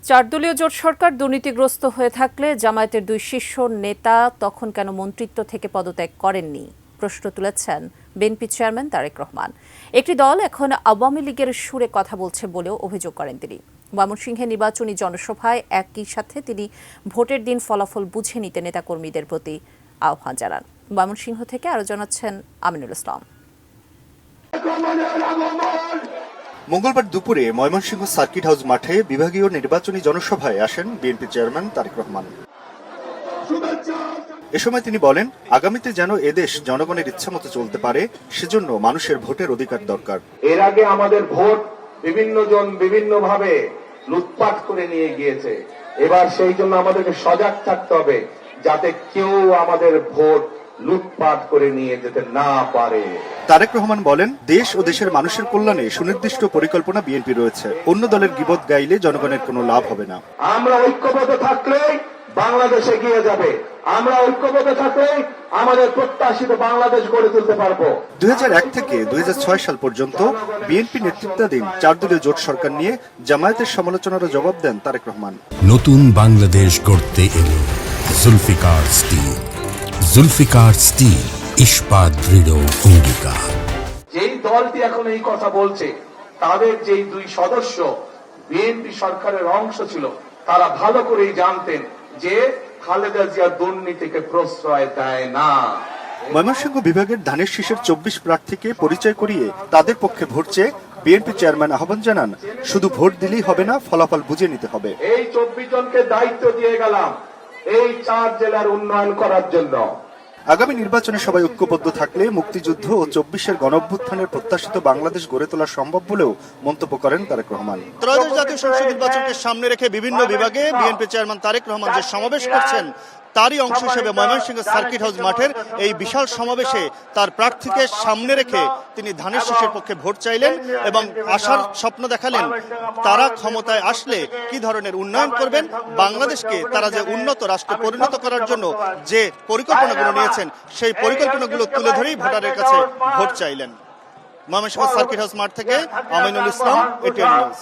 চারদলীয় জোট সরকার দুর্নীতিগ্রস্ত হয়ে থাকলে জামায়াতের দুই শীর্ষ নেতা তখন কেন মন্ত্রিত্ব থেকে পদত্যাগ করেননি প্রশ্ন তুলেছেন বিএনপি চেয়ারম্যান তারেক রহমান। একটি দল এখন আওয়ামী লীগের সুরে কথা বলছে বলেও অভিযোগ করেন তিনি। ময়মনসিংহে নির্বাচনী জনসভায় একই সাথে তিনি ভোটের দিন ফলাফল বুঝে নিতে নেতাকর্মীদের প্রতি আহ্বান জানান। ময়মনসিংহ থেকে আরও জানাচ্ছেন আমিনুল ইসলাম। মঙ্গলবার দুপুরে ময়মনসিংহ সার্কিট হাউস মাঠে বিভাগীয় নির্বাচনী জনসভায় আসেন বিএনপি চেয়ারম্যান তারেক রহমান। এ সময় তিনি বলেন, আগামীতে যেন এদেশ জনগণের ইচ্ছামতো চলতে পারে, সেজন্য মানুষের ভোটের অধিকার দরকার। এর আগে আমাদের ভোট বিভিন্ন জন বিভিন্নভাবে লুটপাট করে নিয়ে গিয়েছে। এবার সেই জন্য আমাদেরকে সজাগ থাকতে হবে, যাতে কেউ আমাদের ভোট লুটপাট করে নিয়ে যেতে না পারে। তারেক রহমান বলেন, দেশ ও দেশের মানুষের কল্যাণে সুনির্দিষ্ট পরিকল্পনা বিএনপি রয়েছে। অন্য দলের গীবত গাইলে জনগণের কোনো লাভ হবে না। আমরা ঐক্যবদ্ধ থাকলে বাংলাদেশ এগিয়ে যাবে। আমরা ঐক্যবদ্ধ থাকলে আমাদের প্রত্যাশিত বাংলাদেশ গড়ে তুলতে পারবো। 2001 থেকে 2006 সাল পর্যন্ত বিএনপি নেতৃত্বাধীন চারদলীয় জোট সরকার নিয়ে জামায়াতের সমালোচনারও জবাব দেন তারেক রহমান। নতুন বাংলাদেশ গড়তে এলো জুলফিকার স্টিল। জুলফিকার স্টিল, ইস্পাত দৃঢ় অঙ্গীকার। যেই দলটি এখন এই কথা বলছে, তাদের যেই দুই সদস্য বিএনপি সরকারের অংশ ছিল, তারা ভালো করেই জানতেন যে খালেদা জিয়া দুর্নীতিকে প্রশ্রয় দেয় না। ময়মনসিংহ বিভাগের ধানের শীষের 24 প্রার্থীকে পরিচয় করিয়ে তাদের পক্ষে ভোট চেয়ে বিএনপি চেয়ারম্যান আহ্বান জানান, শুধু ভোট দিলেই হবে না, ফলাফল বুঝে নিতে হবে। এই 24 জনকে দায়িত্ব দিয়ে গেলাম এই 4 জেলার উন্নয়ন করার জন্য। আগামী নির্বাচনে সবাই ঐক্যবদ্ধ থাকলে মুক্তিযুদ্ধ ও 24-এর গণঅভ্যুত্থানের প্রত্যাশিত বাংলাদেশ গড়ে তোলা সম্ভব বলেও মন্তব্য করেন তারেক রহমান। ত্রয়োদশ জাতীয় সংসদ নির্বাচনকে সামনে রেখে বিভিন্ন বিভাগে বিএনপি চেয়ারম্যান তারেক রহমান যে সমাবেশ করছেন, তারই অংশ হিসেবে ময়মনসিংহ সার্কিট হাউস মাঠের এই বিশাল সমাবেশে তার প্রার্থীকে সামনে রেখে তিনি ধানের শীষের পক্ষে ভোট চাইলেন এবং আশার স্বপ্ন দেখালেন তারা ক্ষমতায় আসলে কি ধরনের উন্নয়ন করবেন, বাংলাদেশকে তারা যে উন্নত রাষ্ট্রে পরিণত করার জন্য যে পরিকল্পনাগুলো নিয়েছেন সেই পরিকল্পনাগুলো তুলে ধরেই ভোটারের কাছে ভোট চাইলেন। ময়মনসিংহ সার্কিট হাউস মাঠ থেকে আমিনুল ইসলাম, এটিএন নিউজ।